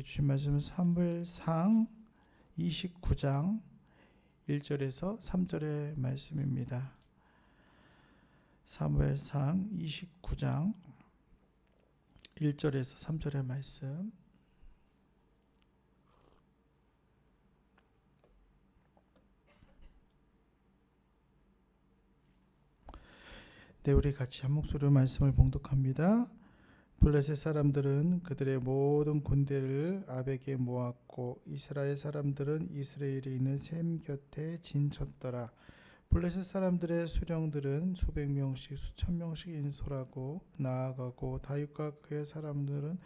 우리에게 주신 말씀은 사무엘상 29장 1절에서 3절의 말씀입니다. 사무엘상 29장 1절에서 3절의 말씀. 네, 우리 같이 한 목소리로 말씀을 봉독합니다. 블레셋 사람들은 그들의 모든 군대를 아벡에 모았고 이스라엘 사람들은 이스라엘에 있는 셈 곁에 진쳤더라. 블레셋 사람들의 수령들은 수백 명씩 수천 명씩 인솔하고 나아가고 다윗과 그의 사람들은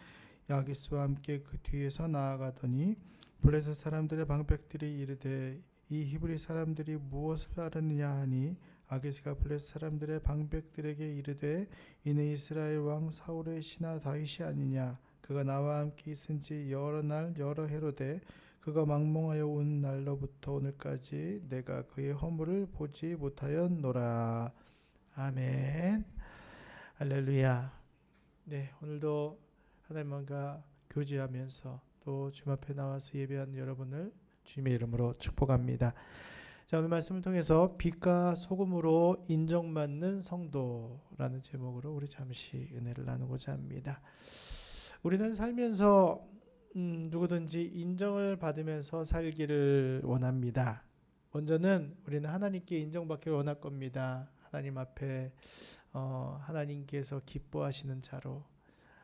야기스와 함께 그 뒤에서 나아가더니 블레셋 사람들의 방백들이 이르되 이 히브리 사람들이 무엇을 하느냐 하니 아기스가 블레셋 사람들의 방백들에게 이르되 이는 이스라엘 왕 사울의 신하 다윗이 아니냐. 그가 나와 함께 있은 지 여러 날 여러 해로되 그가 망몽하여 온 날로부터 오늘까지 내가 그의 허물을 보지 못하였노라. 아멘. 할렐루야. 네, 오늘도 하나님과 교제하면서 또 주님 앞에 나와서 예배하는 여러분을 주님의 이름으로 축복합니다. 자, 오늘 말씀을 통해서 빛과 소금으로 인정받는 성도라는 제목으로 우리 잠시 은혜를 나누고자 합니다. 우리는 살면서 누구든지 인정을 받으면서 살기를 원합니다. 먼저는 우리는 하나님께 인정받기를 원할 겁니다. 하나님 앞에 하나님께서 기뻐하시는 자로,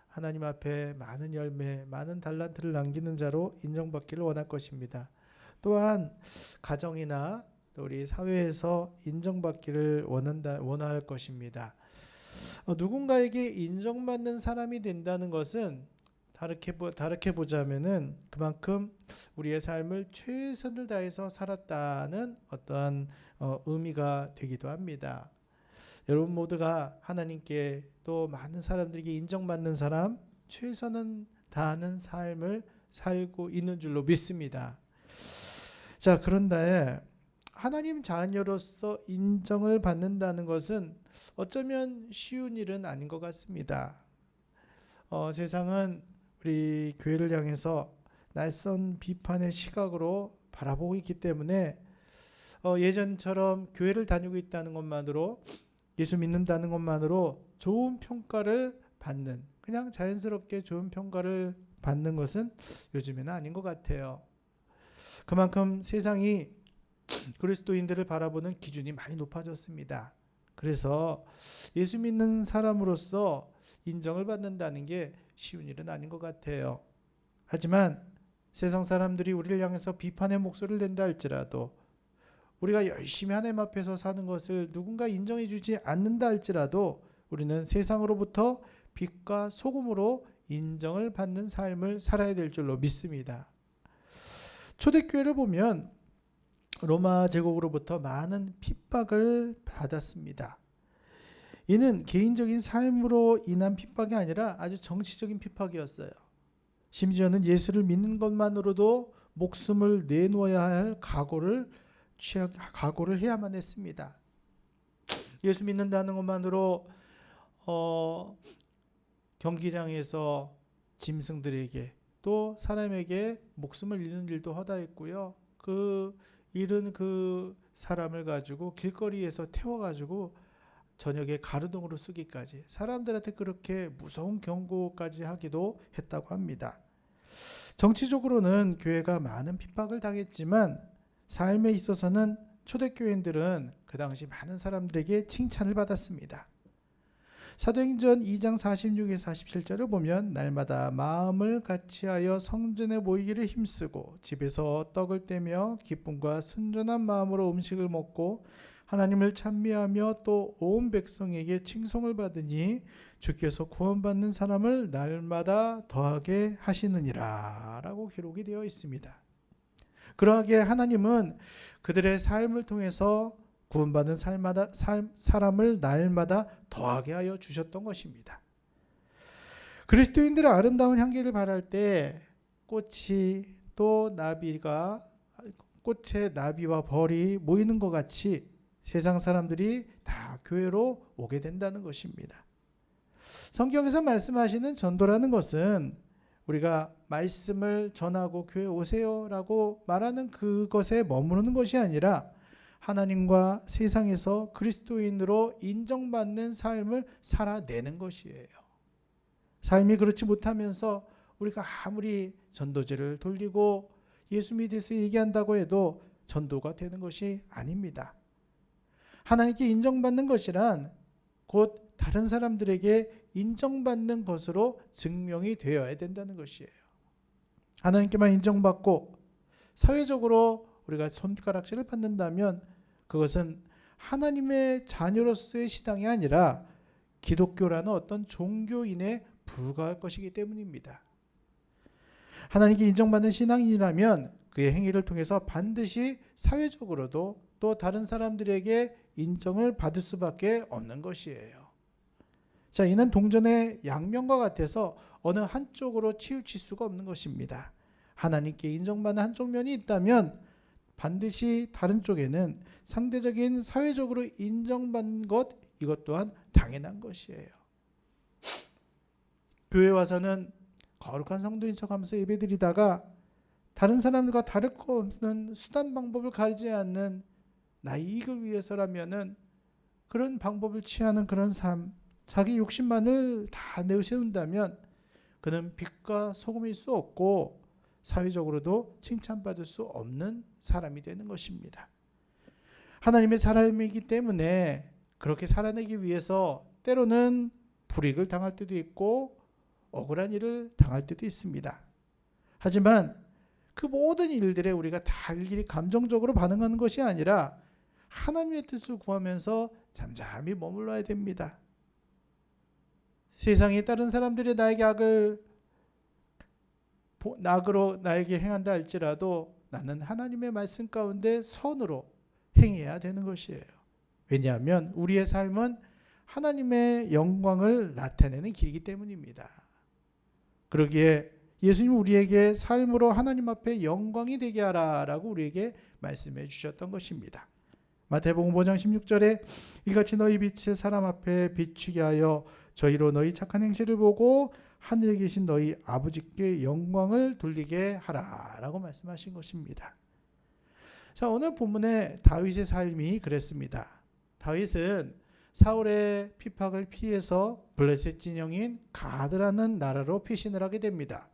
하나님 앞에 많은 열매, 많은 달란트를 남기는 자로 인정받기를 원할 것입니다. 또한 가정이나 또 우리 사회에서 인정받기를 원할 것입니다. 누군가에게 인정받는 사람이 된다는 것은 다르게 보자면은 그만큼 우리의 삶을 최선을 다해서 살았다는 어떠한 의미가 되기도 합니다. 여러분 모두가 하나님께 또 많은 사람들에게 인정받는 사람, 최선을 다하는 삶을 살고 있는 줄로 믿습니다. 자, 그런데 하나님 자녀로서 인정을 받는다는 것은 어쩌면 쉬운 일은 아닌 것 같습니다. 세상은 우리 교회를 향해서 낯선 비판의 시각으로 바라보고 있기 때문에 예전처럼 교회를 다니고 있다는 것만으로, 예수 믿는다는 것만으로 좋은 평가를 받는, 그냥 자연스럽게 좋은 평가를 받는 것은 요즘에는 아닌 것 같아요. 그만큼 세상이 그리스도인들을 바라보는 기준이 많이 높아졌습니다. 그래서 예수 믿는 사람으로서 인정을 받는다는 게 쉬운 일은 아닌 것 같아요. 하지만 세상 사람들이 우리를 향해서 비판의 목소리를 낸다 할지라도, 우리가 열심히 하나님 앞에서 사는 것을 누군가 인정해 주지 않는다 할지라도 우리는 세상으로부터 빛과 소금으로 인정을 받는 삶을 살아야 될 줄로 믿습니다. 초대교회를 보면 로마 제국으로부터 많은 핍박을 받았습니다. 이는 개인적인 삶으로 인한 핍박이 아니라 아주 정치적인 핍박이었어요. 심지어는 예수를 믿는 것만으로도 목숨을 내놓아야 할 각오를 해야만 했습니다. 예수 믿는다는 것만으로 경기장에서 짐승들에게 또 사람에게 목숨을 잃는 일도 허다했고요. 그 잃은 그 사람을 가지고 길거리에서 태워가지고 저녁에 가루등으로 쓰기까지, 사람들한테 그렇게 무서운 경고까지 하기도 했다고 합니다. 정치적으로는 교회가 많은 핍박을 당했지만 삶에 있어서는 초대교인들은 그 당시 많은 사람들에게 칭찬을 받았습니다. 사도행전 2장 46에서 47절을 보면 날마다 마음을 같이하여 성전에 모이기를 힘쓰고 집에서 떡을 떼며 기쁨과 순전한 마음으로 음식을 먹고 하나님을 찬미하며 또 온 백성에게 칭송을 받으니 주께서 구원받는 사람을 날마다 더하게 하시느니라 라고 기록이 되어 있습니다. 그러하게 하나님은 그들의 삶을 통해서 구원받은 사람을 날마다 더하게 하여 주셨던 것입니다. 그리스도인들의 아름다운 향기를 바랄 때 꽃에 나비와 벌이 모이는 것 같이 세상 사람들이 다 교회로 오게 된다는 것입니다. 성경에서 말씀하시는 전도라는 것은 우리가 말씀을 전하고 교회 오세요라고 말하는 그것에 머무르는 것이 아니라 하나님과 세상에서 그리스도인으로 인정받는 삶을 살아내는 것이에요. 삶이 그렇지 못하면서 우리가 아무리 전도제를 돌리고 예수 믿어서 얘기한다고 해도 전도가 되는 것이 아닙니다. 하나님께 인정받는 것이란 곧 다른 사람들에게 인정받는 것으로 증명이 되어야 된다는 것이에요. 하나님께만 인정받고 사회적으로 우리가 손가락질을 받는다면 그것은 하나님의 자녀로서의 신앙이 아니라 기독교라는 어떤 종교인에 불과할 것이기 때문입니다. 하나님께 인정받는 신앙인이라면 그의 행위를 통해서 반드시 사회적으로도 또 다른 사람들에게 인정을 받을 수밖에 없는 것이에요. 자, 이는 동전의 양면과 같아서 어느 한쪽으로 치우칠 수가 없는 것입니다. 하나님께 인정받는 한쪽 면이 있다면 반드시 다른 쪽에는 상대적인 사회적으로 인정받는 것, 이것 또한 당연한 것이에요. 교회 와서는 거룩한 성도인 척하면서 예배드리다가 다른 사람들과 다를 거 없는 수단 방법을 가리지 않는 나의 이익을 위해서라면은 그런 방법을 취하는 그런 삶, 자기 욕심만을 다 내세운다면 그는 빛과 소금일 수 없고 사회적으로도 칭찬받을 수 없는 사람이 되는 것입니다. 하나님의 사람이기 때문에 그렇게 살아내기 위해서 때로는 불이익을 당할 때도 있고 억울한 일을 당할 때도 있습니다. 하지만 그 모든 일들에 우리가 다 일일이 감정적으로 반응하는 것이 아니라 하나님의 뜻을 구하면서 잠잠히 머물러야 됩니다. 세상에 다른 사람들이 나에게 악으로 나에게 행한다 할지라도 나는 하나님의 말씀 가운데 선으로 행해야 되는 것이에요. 왜냐하면 우리의 삶은 하나님의 영광을 나타내는 길이기 때문입니다. 그러기에 예수님은 우리에게 삶으로 하나님 앞에 영광이 되게 하라라고 우리에게 말씀해 주셨던 것입니다. 마태복음 5장 16절에 이같이 너희 빛이 사람 앞에 비추게 하여 저희로 너희 착한 행실을 보고 하늘에 계신 너희 아버지께 영광을 돌리게 하라라고 말씀하신 것입니다. 자, 오늘 본문의 다윗의 삶이 그랬습니다. 다윗은 사울의 핍박을 피해서 블레셋 진영인 가드라는 나라로 피신을 하게 됩니다.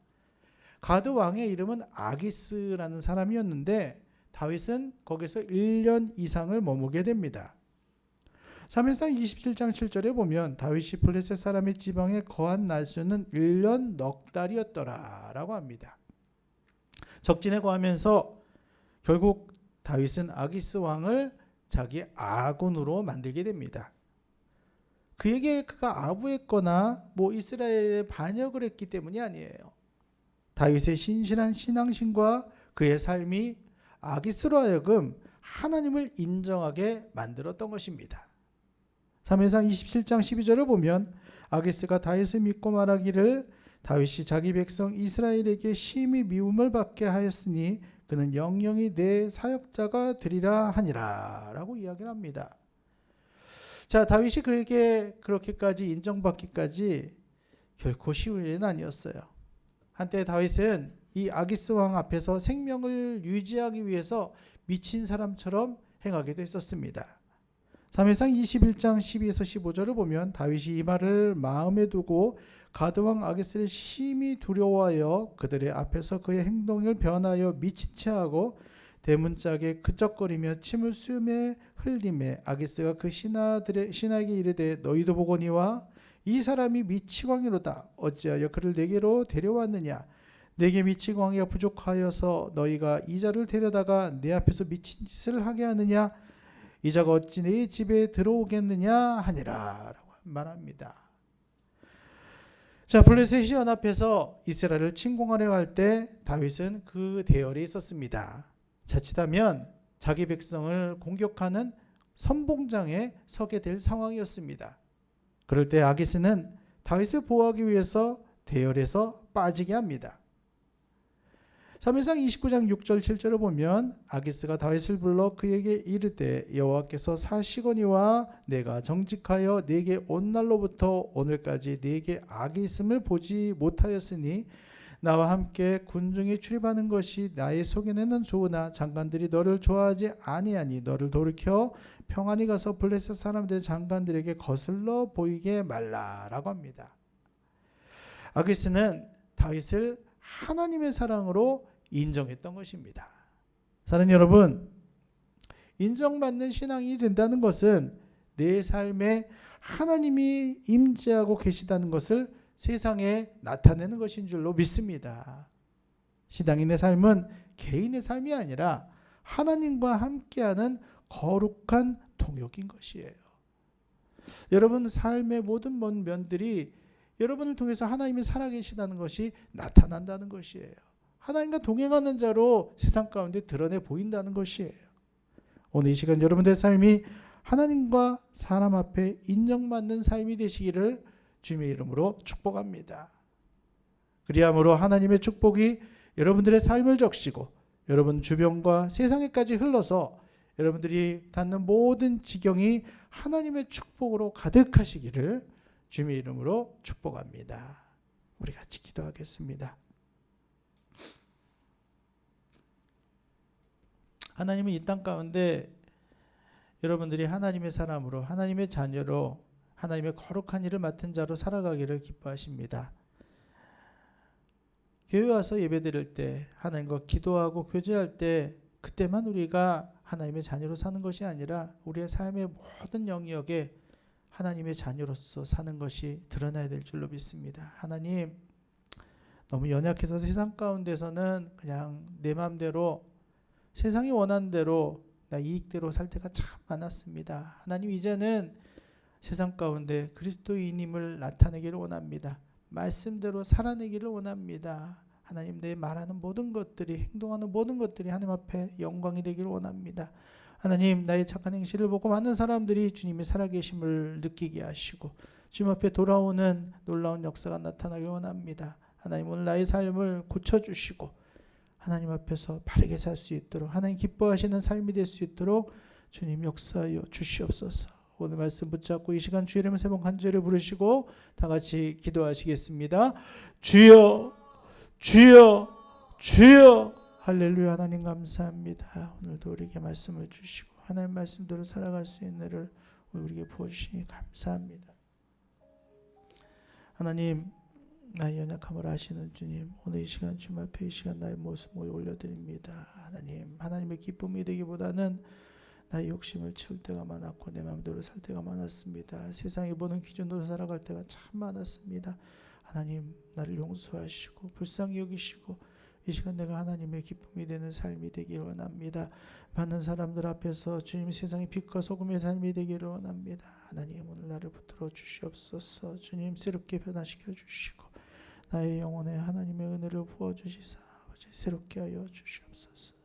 가드 왕의 이름은 아기스라는 사람이었는데 다윗은 거기서 1년 이상을 머무게 됩니다. 사무엘상 27장 7절에 보면 다윗이 블레셋 사람의 지방에 거한 날수는 1년 넉 달이었더라 라고 합니다. 적진에 거하면서 결국 다윗은 아기스 왕을 자기 아군으로 만들게 됩니다. 그에게 그가 아부했거나 이스라엘에 반역을 했기 때문이 아니에요. 다윗의 신실한 신앙심과 그의 삶이 아기스로 하여금 하나님을 인정하게 만들었던 것입니다. 사무엘상 27장 12절을 보면 아기스가 다윗을 믿고 말하기를 다윗이 자기 백성 이스라엘에게 심히 미움을 받게 하였으니 그는 영영이 내 사역자가 되리라 하니라 라고 이야기를 합니다. 자, 다윗이 그에게 그렇게까지 인정받기까지 결코 쉬운 일은 아니었어요. 한때 다윗은 이 아기스 왕 앞에서 생명을 유지하기 위해서 미친 사람처럼 행하기도 했었습니다. 사무엘상 21장 12에서 15절을 보면 다윗이 이 말을 마음에 두고 가드왕 아기스를 심히 두려워하여 그들의 앞에서 그의 행동을 변하여 미친 채 하고 대문짝에 그적거리며 침을 수염에 흘리매 아기스가 그 신하에게 이르되 너희도 보거니와 이 사람이 미치광이로다. 어찌하여 그를 내게로 데려왔느냐. 내게 미치광이가 부족하여서 너희가 이 자를 데려다가 내 앞에서 미친 짓을 하게 하느냐. 이 자가 어찌 내 집에 들어오겠느냐 하니라 라고 말합니다. 자, 블레셋이 연합해서 이스라엘을 침공하려 할 때 다윗은 그 대열에 있었습니다. 자칫하면 자기 백성을 공격하는 선봉장에 서게 될 상황이었습니다. 그럴 때 아기스는 다윗을 보호하기 위해서 대열에서 빠지게 합니다. 사무엘상 29장 6절 7절을 보면 아기스가 다윗을 불러 그에게 이르되 여호와께서 사시거니와 내가 정직하여 네게 온 날로부터 오늘까지 네게 악이 있음을 보지 못하였으니 나와 함께 군중에 출입하는 것이 나의 속에는 좋으나 장관들이 너를 좋아하지 아니하니 너를 돌이켜 평안히 가서 블레셋 사람들의 장관들에게 거슬러 보이게 말라라고 합니다. 아기스는 다윗을 하나님의 사랑으로 인정했던 것입니다. 사랑하는 여러분, 인정받는 신앙이 된다는 것은 내 삶에 하나님이 임재하고 계시다는 것을 세상에 나타내는 것인 줄로 믿습니다. 신앙인의 삶은 개인의 삶이 아니라 하나님과 함께하는 거룩한 동역인 것이에요. 여러분 삶의 모든 면들이 여러분을 통해서 하나님이 살아계시다는 것이 나타난다는 것이에요. 하나님과 동행하는 자로 세상 가운데 드러내 보인다는 것이에요. 오늘 이 시간 여러분들의 삶이 하나님과 사람 앞에 인정받는 삶이 되시기를 주님의 이름으로 축복합니다. 그리함으로 하나님의 축복이 여러분들의 삶을 적시고 여러분 주변과 세상에까지 흘러서 여러분들이 닿는 모든 지경이 하나님의 축복으로 가득하시기를 주님의 이름으로 축복합니다. 우리 같이 기도하겠습니다. 하나님은 이 땅 가운데 여러분들이 하나님의 사람으로 하나님의 자녀로 하나님의 거룩한 일을 맡은 자로 살아가기를 기뻐하십니다. 교회 와서 예배드릴 때 하나님과 기도하고 교제할 때 그때만 우리가 하나님의 자녀로 사는 것이 아니라 우리의 삶의 모든 영역에 하나님의 자녀로서 사는 것이 드러나야 될 줄로 믿습니다. 하나님, 너무 연약해서 세상 가운데서는 그냥 내 마음대로 세상이 원하는 대로 나 이익대로 살 때가 참 많았습니다. 하나님, 이제는 세상 가운데 그리스도인임을 나타내기를 원합니다. 말씀대로 살아내기를 원합니다. 하나님, 내 말하는 모든 것들이, 행동하는 모든 것들이 하나님 앞에 영광이 되기를 원합니다. 하나님, 나의 착한 행실을 보고 많은 사람들이 주님의 살아계심을 느끼게 하시고 주님 앞에 돌아오는 놀라운 역사가 나타나길 원합니다. 하나님, 오늘 나의 삶을 고쳐주시고 하나님 앞에서 바르게 살 수 있도록 하나님 기뻐하시는 삶이 될 수 있도록 주님 역사하여 주시옵소서. 오늘 말씀 붙잡고 이 시간 주의 이름을 세 번 간절히 부르시고 다 같이 기도하시겠습니다. 주여, 주여, 주여. 할렐루야. 하나님 감사합니다. 오늘도 우리에게 말씀을 주시고 하나님 말씀대로 살아갈 수 있는 은혜를 우리에게 부어주시니 감사합니다. 하나님, 나의 연약함을 아시는 주님, 오늘 이 시간 주님 앞에 이 시간 나의 모습을 올려드립니다. 하나님, 하나님의 기쁨이 되기보다는 나의 욕심을 치울 때가 많았고 내 마음대로 살 때가 많았습니다. 세상이 보는 기준으로 살아갈 때가 참 많았습니다. 하나님, 나를 용서하시고 불쌍히 여기시고 이 시간 내가 하나님의 기쁨이 되는 삶이 되기를 원합니다. 많은 사람들 앞에서 주님 세상의 빛과 소금의 삶이 되기를 원합니다. 하나님, 오늘 나를 붙들어 주시옵소서. 주님, 새롭게 변화시켜 주시고 나의 영혼에 하나님의 은혜를 부어주시사 아버지 새롭게 하여 주시옵소서.